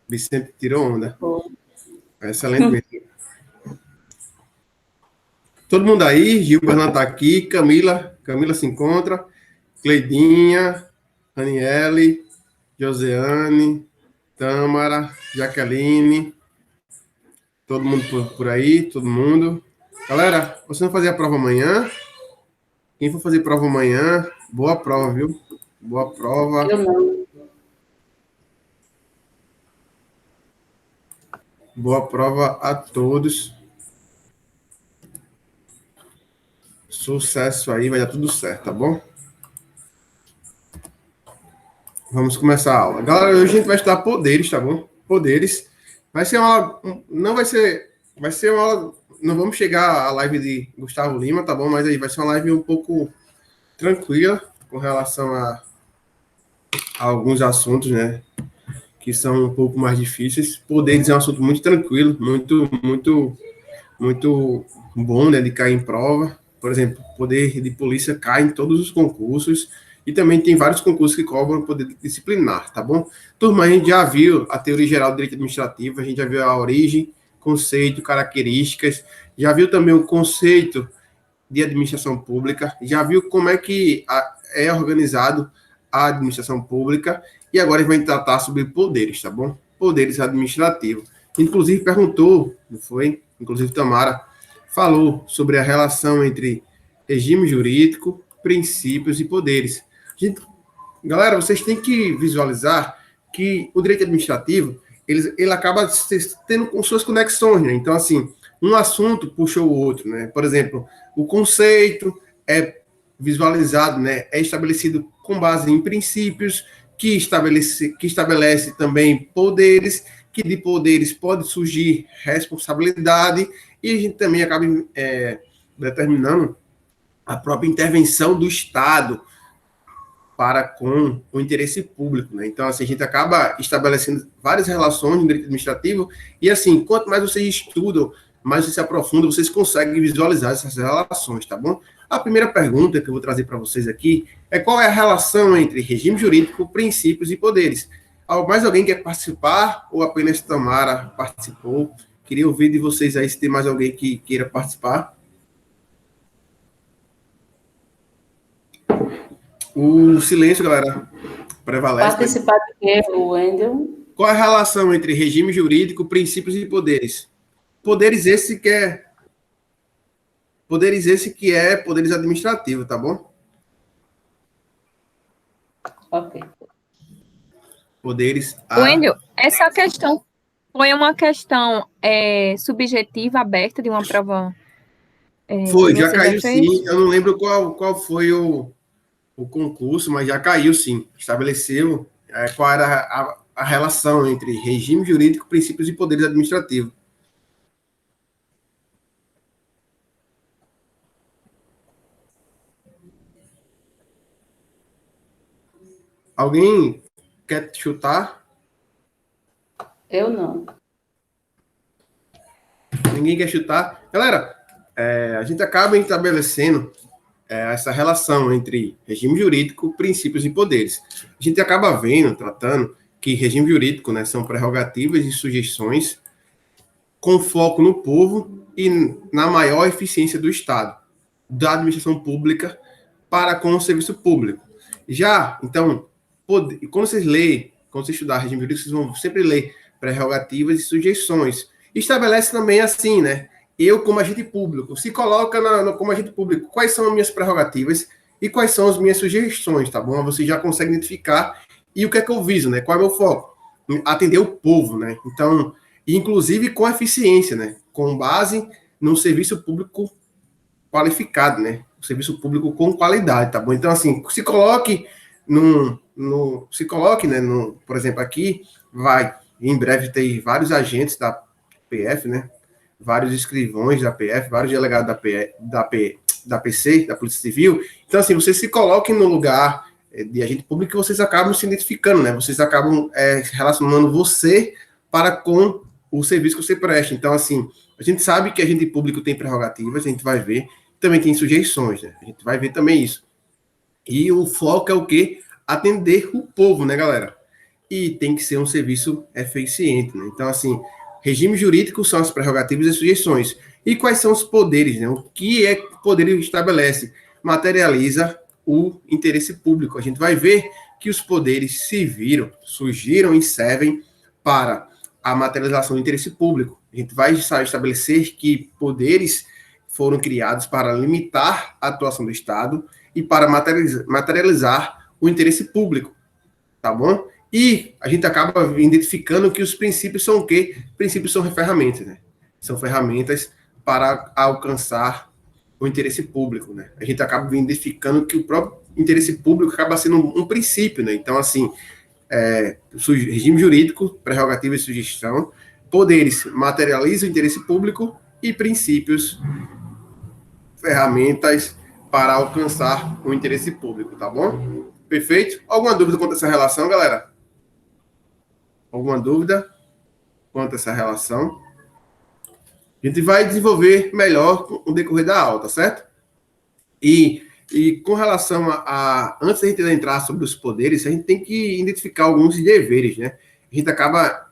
Vicente tirou onda. Foi. Excelentemente. Todo mundo aí, Gilberto está aqui, Camila se encontra, Cleidinha, Daniele, Joseane, Tâmara, Jaqueline, todo mundo por aí, todo mundo. Galera, vocês vão fazer a prova amanhã? Quem for fazer prova amanhã, boa prova, viu? Boa prova. Eu não. Boa prova a todos. Sucesso aí, vai dar tudo certo, tá bom? Vamos começar a aula. Galera, hoje a gente vai estudar poderes, tá bom? Poderes. Vai ser uma aula, não vai ser uma aula, não vamos chegar à live de Gustavo Lima, tá bom? Mas aí vai ser uma live um pouco tranquila com relação a alguns assuntos, né? Que são um pouco mais difíceis. Poderes é um assunto muito tranquilo, muito bom, né? De cair em prova. Por exemplo, poder de polícia cai em todos os concursos. E também tem vários concursos que cobram poder disciplinar, tá bom? Turma, a gente já viu a teoria geral do direito administrativo, a gente já viu a origem, conceito, características, já viu também o conceito de administração pública, já viu como é que é organizado a administração pública, e agora a gente vai tratar sobre poderes, tá bom? Poderes administrativos. Inclusive perguntou, não foi? Inclusive Tamara falou sobre a relação entre regime jurídico, princípios e poderes. Gente, galera, vocês têm que visualizar que o direito administrativo ele acaba tendo com suas conexões, né? Então, assim, um assunto puxa o outro, né? Por exemplo, o conceito é visualizado, né? É estabelecido com base em princípios que estabelece também poderes, que de poderes pode surgir responsabilidade, e a gente também acaba determinando a própria intervenção do Estado para com o interesse público, né? Então, assim, a gente acaba estabelecendo várias relações no direito administrativo e, assim, quanto mais vocês estudam, mais vocês se aprofundam, vocês conseguem visualizar essas relações, tá bom? A primeira pergunta que eu vou trazer para vocês aqui é qual é a relação entre regime jurídico, princípios e poderes? Mais alguém quer participar ou apenas Tamara participou? Queria ouvir de vocês aí se tem mais alguém que queira participar. O silêncio, galera, prevalece. Participar de quê, Wendel? Qual é a relação entre regime jurídico, princípios e poderes? Poderes esse que é poderes administrativos, tá bom? Ok. Poderes. Wendel, essa questão foi uma questão subjetiva, aberta de uma prova. Foi, já caiu sim. Eu não lembro qual foi o concurso, mas já caiu sim. Estabeleceu qual era a relação entre regime jurídico, princípios e poderes administrativos. Alguém quer chutar? Eu não. Ninguém quer chutar? Galera, a gente acaba estabelecendo essa relação entre regime jurídico, princípios e poderes. A gente acaba vendo, tratando, que regime jurídico, né, são prerrogativas e sujeições com foco no povo e na maior eficiência do Estado, da administração pública para com o serviço público. Já, então, quando vocês estudar regime jurídico, vocês vão sempre ler prerrogativas e sujeições. Estabelece também assim, né? Eu, como agente público, se coloca como agente público, quais são as minhas prerrogativas e quais são as minhas sugestões, tá bom? Você já consegue identificar e o que é que eu viso, né? Qual é o meu foco? Atender o povo, né? Então, inclusive com eficiência, né? Com base no serviço público qualificado, né? O serviço público com qualidade, tá bom? Então, assim, se coloque né? Por exemplo, aqui vai em breve ter vários agentes da PF, né? Vários escrivões da PF, vários delegados da PC, da Polícia Civil. Então, assim, vocês se coloquem no lugar de agente público que vocês acabam se identificando, né? Vocês acabam relacionando você para com o serviço que você presta. Então, assim, a gente sabe que agente público tem prerrogativas, a gente vai ver, também tem sujeições, né? A gente vai ver também isso. E o foco é o quê? Atender o povo, né, galera? e tem que ser um serviço eficiente, né? Então, assim, regime jurídico são as prerrogativas e sugestões. E quais são os poderes, né? O que é que o poder estabelece? Materializa o interesse público. A gente vai ver que os poderes surgiram e servem para a materialização do interesse público. A gente vai estabelecer que poderes foram criados para limitar a atuação do Estado e para materializar o interesse público, tá bom? E a gente acaba identificando que os princípios são o quê? Princípios são ferramentas, né? São ferramentas para alcançar o interesse público, né? A gente acaba identificando que o próprio interesse público acaba sendo um princípio, né? Então, assim, regime jurídico, prerrogativa e sugestão, poderes materializam o interesse público e princípios, ferramentas para alcançar o interesse público, tá bom? Perfeito? Alguma dúvida quanto a essa relação, galera? Alguma dúvida quanto a essa relação? A gente vai desenvolver melhor com o decorrer da aula, tá certo? E com relação antes da gente entrar sobre os poderes, a gente tem que identificar alguns deveres, né? A gente acaba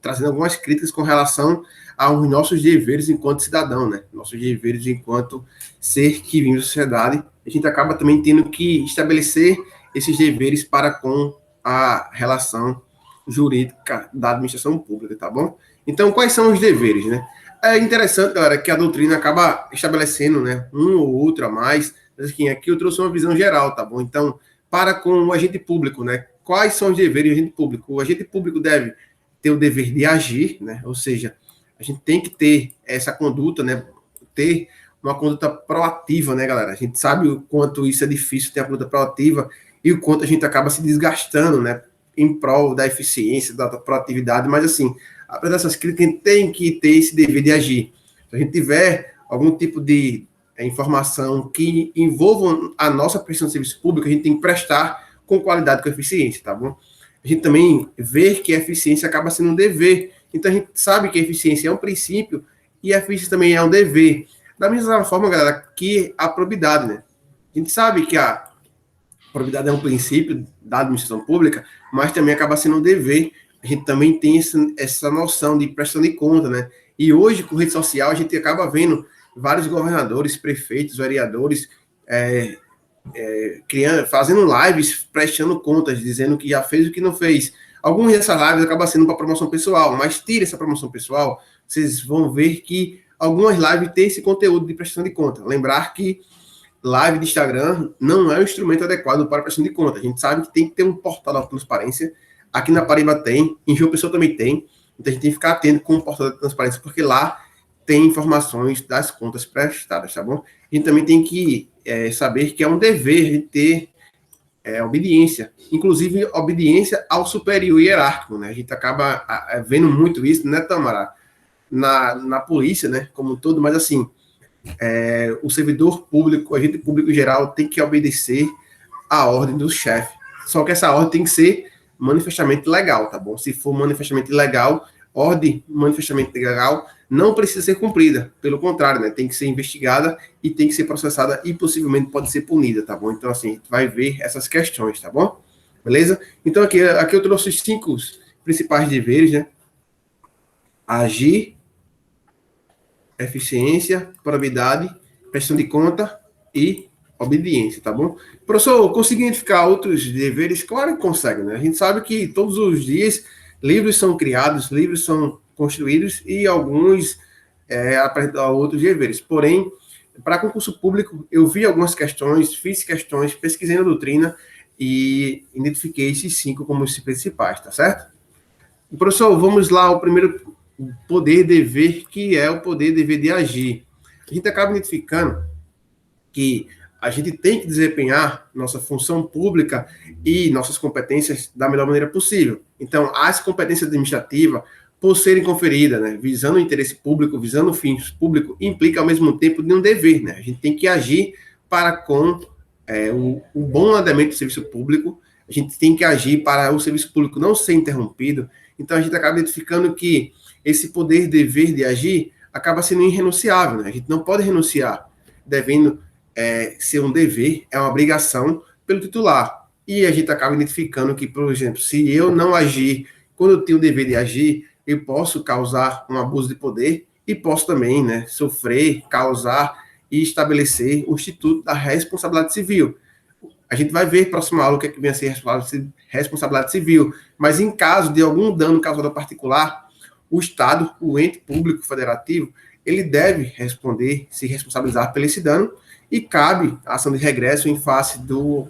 trazendo algumas críticas com relação aos nossos deveres enquanto cidadão, né? Nossos deveres enquanto ser que vive na sociedade. A gente acaba também tendo que estabelecer esses deveres para com a relação jurídica da administração pública, tá bom? Então, quais são os deveres, né? É interessante, galera, que a doutrina acaba estabelecendo, né, um ou outro a mais, mas aqui eu trouxe uma visão geral, tá bom? Então, para com o agente público, né? Quais são os deveres do agente público? O agente público deve ter o dever de agir, né? Ou seja, a gente tem que ter essa conduta, né? Ter uma conduta proativa, né, galera? A gente sabe o quanto isso é difícil ter a conduta proativa e o quanto a gente acaba se desgastando, né? Em prol da eficiência, da proatividade, mas assim, apesar dessas críticas, a gente tem que ter esse dever de agir. Se a gente tiver algum tipo de informação que envolva a nossa prestação de serviço público, a gente tem que prestar com qualidade, com eficiência, tá bom? A gente também vê que a eficiência acaba sendo um dever. Então, a gente sabe que a eficiência é um princípio e a eficiência também é um dever. Da mesma forma, galera, que a probidade, né? A gente sabe que a probidade é um princípio da administração pública, mas também acaba sendo um dever. A gente também tem essa noção de prestação de conta, né? E hoje, com rede social, a gente acaba vendo vários governadores, prefeitos, vereadores fazendo lives, prestando contas, dizendo que já fez o que não fez. Algumas dessas lives acabam sendo para promoção pessoal, mas tira essa promoção pessoal, vocês vão ver que algumas lives têm esse conteúdo de prestação de conta. Lembrar que live de Instagram não é um instrumento adequado para prestação de conta. A gente sabe que tem que ter um portal da transparência. Aqui na Paraíba tem, em João Pessoa também tem. Então a gente tem que ficar atento com o portal da transparência, porque lá tem informações das contas prestadas, tá bom? A gente também tem que saber que é um dever de ter obediência, inclusive obediência ao superior hierárquico, né? A gente acaba vendo muito isso, né, Tamara? Na polícia, né, como um todo, mas assim, o servidor público, o agente público em geral, tem que obedecer à ordem do chefe. Só que essa ordem tem que ser manifestamente legal, tá bom? Se for manifestamente ilegal, ordem manifestamente legal não precisa ser cumprida, pelo contrário, né? Tem que ser investigada e tem que ser processada e possivelmente pode ser punida, tá bom? Então, assim, a gente vai ver essas questões, tá bom? Beleza? Então, aqui eu trouxe os 5 principais deveres, né? Agir, eficiência, probidade, prestação de conta e obediência, tá bom? Professor, consegui identificar outros deveres? Claro que consegue, né? A gente sabe que todos os dias livros são criados, livros são construídos e alguns apresentam outros deveres. Porém, para concurso público, eu vi algumas questões, fiz questões, pesquisei na doutrina e identifiquei esses 5 como os principais, tá certo? Professor, vamos lá ao primeiro poder-dever, que é o poder-dever de agir. A gente acaba identificando que a gente tem que desempenhar nossa função pública e nossas competências da melhor maneira possível. Então, as competências administrativas, por serem conferidas, né, visando o interesse público, visando o fim público, implica ao mesmo tempo de um dever, né? A gente tem que agir para com o bom andamento do serviço público, a gente tem que agir para o serviço público não ser interrompido. Então, a gente acaba identificando que esse poder-dever de agir acaba sendo irrenunciável, né? A gente não pode renunciar, devendo ser um dever, é uma obrigação pelo titular. e a gente acaba identificando que, por exemplo, se eu não agir quando eu tenho o dever de agir, eu posso causar um abuso de poder e posso também, né, sofrer, causar e estabelecer o Instituto da Responsabilidade Civil. A gente vai ver próxima aula o que é que vem a ser responsabilidade civil, mas em caso de algum dano causado a particular, o Estado, o ente público federativo, ele deve responder, se responsabilizar pelo esse dano, e cabe a ação de regresso em face do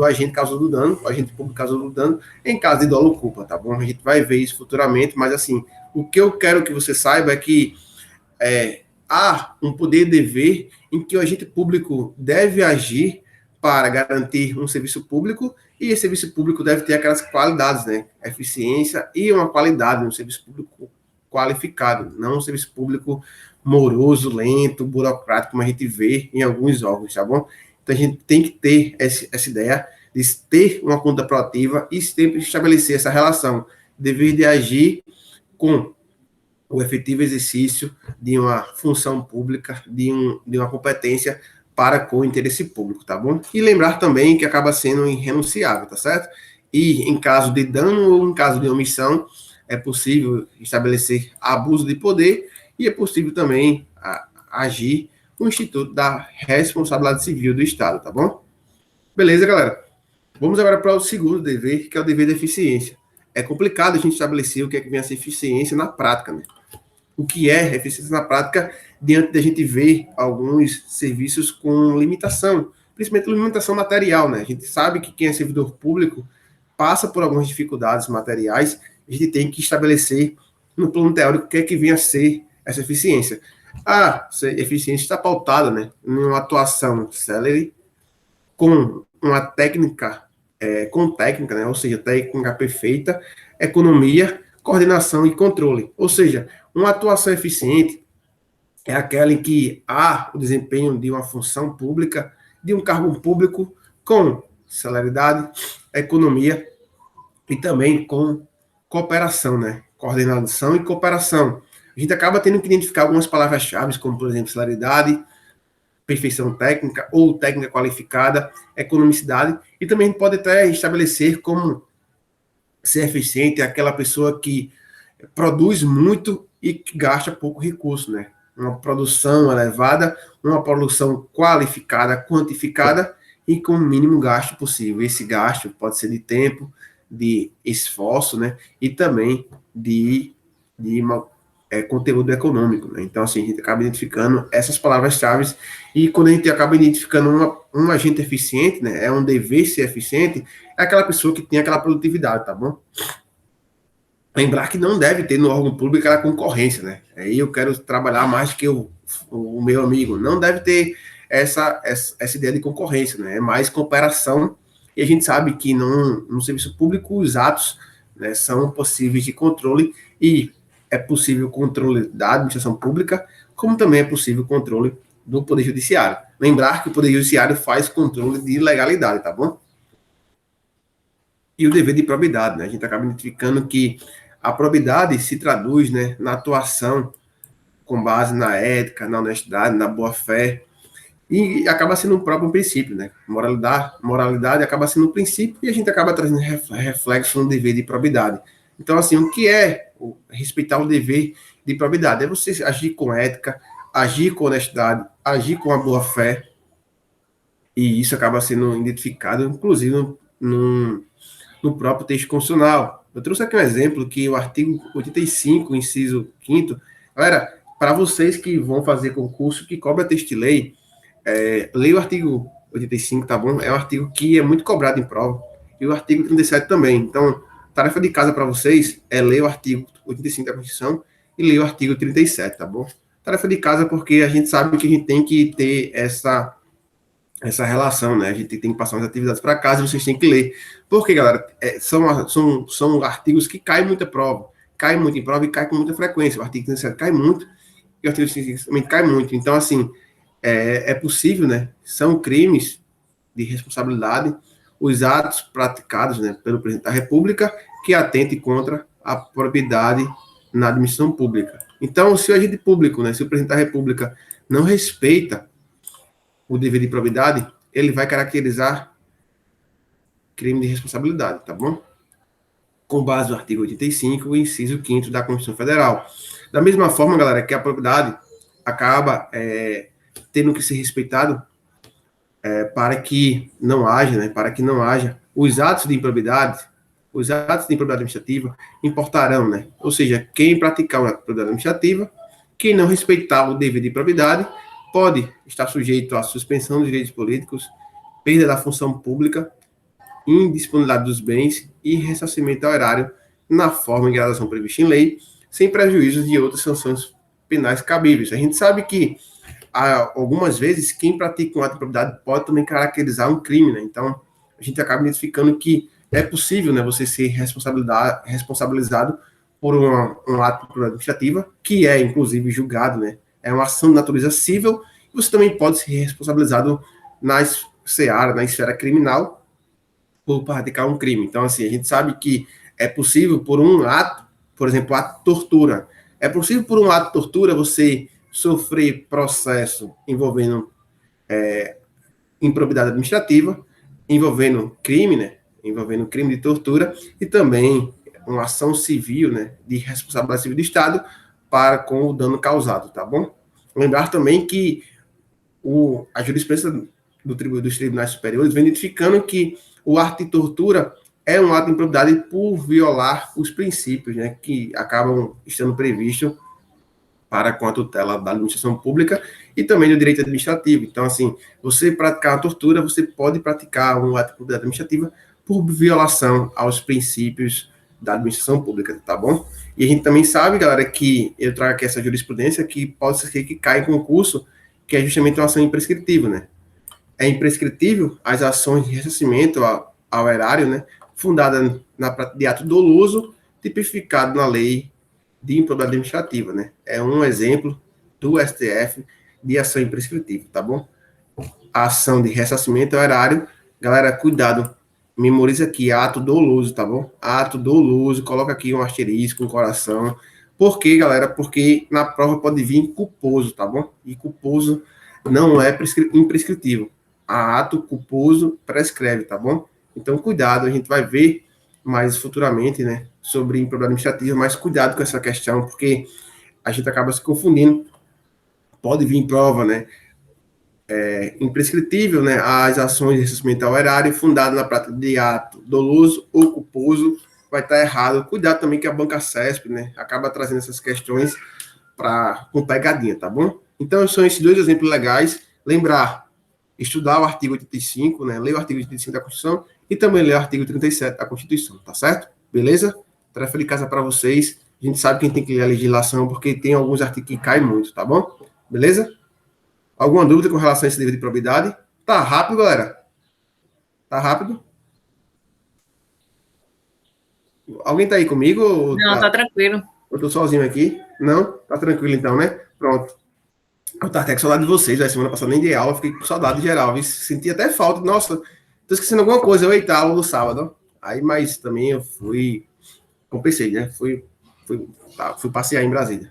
agente causador do dano, o agente público causador do dano, em caso de dolo ou culpa, tá bom? A gente vai ver isso futuramente, mas assim, o que eu quero que você saiba é que há um poder e dever em que o agente público deve agir para garantir um serviço público, e esse serviço público deve ter aquelas qualidades, né? Eficiência e uma qualidade, um serviço público qualificado, não um serviço público moroso, lento, burocrático, como a gente vê em alguns órgãos, tá bom? Então a gente tem que ter essa ideia de ter uma conta proativa e sempre estabelecer essa relação, dever de agir com o efetivo exercício de uma função pública, de uma competência para com o interesse público, tá bom? E lembrar também que acaba sendo irrenunciável, tá certo? E em caso de dano ou em caso de omissão, é possível estabelecer abuso de poder e é possível também agir com o Instituto da Responsabilidade Civil do Estado, tá bom? Beleza, galera? Vamos agora para o segundo dever, que é o dever de eficiência. É complicado a gente estabelecer o que é que vem a ser eficiência na prática, né? O que é eficiência na prática, diante da gente ver alguns serviços com limitação, principalmente limitação material, né? A gente sabe que quem é servidor público passa por algumas dificuldades materiais, a gente tem que estabelecer no plano teórico o que é que vem a ser essa eficiência. Essa eficiência está pautada, né, em uma atuação célere, com uma técnica, né, ou seja, técnica perfeita, economia, coordenação e controle. Ou seja, uma atuação eficiente é aquela em que há o desempenho de uma função pública, de um cargo público, com celeridade, economia e também com cooperação, né? Coordenação e cooperação. A gente acaba tendo que identificar algumas palavras-chave, como, por exemplo, celeridade, perfeição técnica ou técnica qualificada, economicidade, e também a gente pode até estabelecer como ser eficiente aquela pessoa que produz muito e que gasta pouco recurso, né? Uma produção elevada, uma produção qualificada, quantificada e com o mínimo gasto possível. Esse gasto pode ser de tempo, de esforço, né? E também de conteúdo econômico, né? Então, assim, a gente acaba identificando essas palavras-chave e quando a gente acaba identificando um agente eficiente, né? É um dever ser eficiente, é aquela pessoa que tem aquela produtividade, tá bom? Lembrar que não deve ter no órgão público aquela concorrência, né? Aí eu quero trabalhar mais que o meu amigo. Não deve ter essa ideia de concorrência, né? É mais cooperação. E a gente sabe que no serviço público os atos, né, são possíveis de controle e é possível o controle da administração pública, como também é possível o controle do Poder Judiciário. Lembrar que o Poder Judiciário faz controle de legalidade, tá bom? E o dever de probidade, né? A gente acaba identificando que a probidade se traduz, né, na atuação com base na ética, na honestidade, na boa-fé, e acaba sendo um próprio princípio, né? Moralidade acaba sendo um princípio e a gente acaba trazendo reflexo no dever de probidade. Então, assim, o que é respeitar o dever de probidade? É você agir com ética, agir com honestidade, agir com a boa-fé, e isso acaba sendo identificado, inclusive, no próprio texto constitucional. Eu trouxe aqui um exemplo que o artigo 85, inciso 5º, galera, para vocês que vão fazer concurso que cobra texto de lei, leia o artigo 85, tá bom? É um artigo que é muito cobrado em prova, e o artigo 37 também. Então, tarefa de casa para vocês é ler o artigo 85 da Constituição e ler o artigo 37, tá bom? Tarefa de casa porque a gente sabe que a gente tem que ter essa relação, né? A gente tem que passar umas atividades para casa e vocês têm que ler. Porque, galera, são artigos que caem muita prova. Cai muito em prova e cai com muita frequência. O artigo 37 cai muito e o artigo 35 também cai muito. Então, assim, é possível, né? São crimes de responsabilidade os atos praticados, né, pelo presidente da República que atente contra a propriedade na administração pública. Então, se o agente público, né, se o presidente da República não respeita o dever de probidade, ele vai caracterizar crime de responsabilidade, tá bom? Com base no artigo 85, inciso 5º da Constituição Federal. Da mesma forma, galera, que a probidade acaba tendo que ser respeitado para que não haja, né, os atos de improbidade administrativa importarão, né, ou seja, quem praticar uma improbidade administrativa, quem não respeitar o dever de probidade, pode estar sujeito à suspensão dos direitos políticos, perda da função pública, indisponibilidade dos bens e ressarcimento ao erário na forma e gradação prevista em lei, sem prejuízo de outras sanções penais cabíveis. A gente sabe que algumas vezes, quem pratica um ato de improbidade pode também caracterizar um crime, né? Então, a gente acaba identificando que é possível, né, você ser responsabilizado por um ato de improbidade administrativa, que é, inclusive, julgado, né? É uma ação de natureza civil, e você também pode ser responsabilizado na esfera criminal, por praticar um crime. Então, assim, a gente sabe que é possível por um ato, por exemplo, ato de tortura. É possível por um ato de tortura você sofrer processo envolvendo improbidade administrativa, envolvendo crime, né? Envolvendo crime de tortura e também uma ação civil, né? De responsabilidade civil do Estado para com o dano causado, tá bom? Lembrar também que a jurisprudência dos tribunais superiores vem identificando que o ato de tortura é um ato de improbidade por violar os princípios, né, que acabam estando previstos para com a tutela da administração pública e também do direito administrativo. Então, assim, você praticar uma tortura, você pode praticar um ato de improbidade administrativa por violação aos princípios da administração pública, tá bom? E a gente também sabe, galera, que eu trago aqui essa jurisprudência que pode ser que caia em concurso, que é justamente uma ação imprescritível, né? É imprescritível as ações de ressarcimento ao erário, né, fundada de ato doloso, tipificado na lei de improbidade administrativa, né? É um exemplo do STF de ação imprescritível, tá bom? A ação de ressarcimento ao erário, galera, cuidado, memoriza aqui, ato doloso, tá bom? Ato doloso, coloca aqui um asterisco, um coração. Por quê, galera? Porque na prova pode vir culposo, tá bom? E culposo não é imprescritível. Ato culposo prescreve, tá bom? Então, cuidado, a gente vai ver mais futuramente, né, sobre improbidade administrativa, mas cuidado com essa questão, porque a gente acaba se confundindo. Pode vir em prova, né, imprescritível, né, as ações de ressarcimento ao erário fundado na prática de ato doloso ou culposo, vai estar errado. Cuidado também que a banca CESP, né, acaba trazendo essas questões com pegadinha, tá bom? Então, são esses dois exemplos legais. Lembrar, estudar o artigo 85, né, ler o artigo 85 da Constituição e também ler o artigo 37 da Constituição, tá certo? Beleza? Tarefa de casa para vocês. A gente sabe que tem que ler a legislação, porque tem alguns artigos que caem muito, tá bom? Beleza? Alguma dúvida com relação a esse dever de probidade? Tá rápido, galera? Tá rápido? Alguém tá aí comigo? Ou Não, tá tranquilo. Eu tô sozinho aqui? Não? Tá tranquilo então, né? Pronto. Eu tava até com saudade de vocês, a semana passada nem de aula, fiquei com saudade geral, senti até falta, nossa, tô esquecendo alguma coisa, eita, aula no sábado, aí, mas também eu compensei, né, fui passear em Brasília,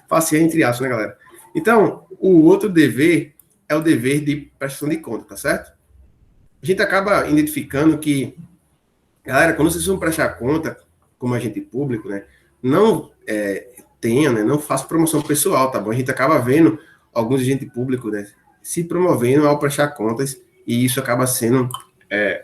passear entre aspas, né, galera? Então, o outro dever é o dever de prestação de conta, tá certo? A gente acaba identificando que, galera, quando vocês vão prestar conta, como agente público, né, não né, não faça promoção pessoal, tá bom? A gente acaba vendo alguns agentes públicos, né, se promovendo ao prestar contas, e isso acaba sendo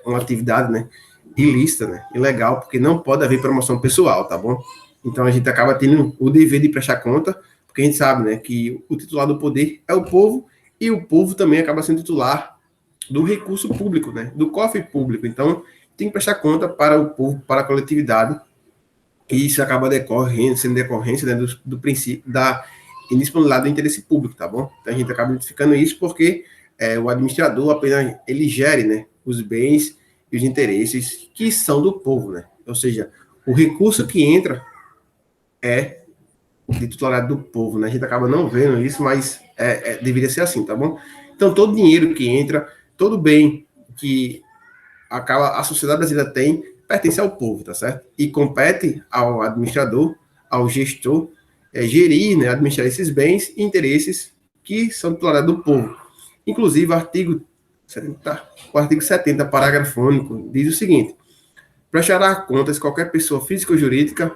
uma atividade, né, ilícita, né, ilegal, porque não pode haver promoção pessoal, tá bom? Então a gente acaba tendo o dever de prestar conta, porque a gente sabe, né, que o titular do poder é o povo, e o povo também acaba sendo titular do recurso público, né, do cofre público. Então tem que prestar conta para o povo, para a coletividade, e isso acaba sendo decorrência, né, do princípio da indisponibilidade do interesse público, tá bom? Então a gente acaba identificando isso porque o administrador apenas ele gere, né, os bens e os interesses que são do povo, né? Ou seja, o recurso que entra é de titularidade do povo, né? A gente acaba não vendo isso, mas deveria ser assim, tá bom? Então todo dinheiro que entra, todo bem que a sociedade brasileira tem, pertence ao povo, tá certo? E compete ao administrador, ao gestor, gerir, né, administrar esses bens e interesses que são titularidade do povo. Inclusive, o artigo O artigo 70, parágrafo único, diz o seguinte: prestará contas qualquer pessoa física ou jurídica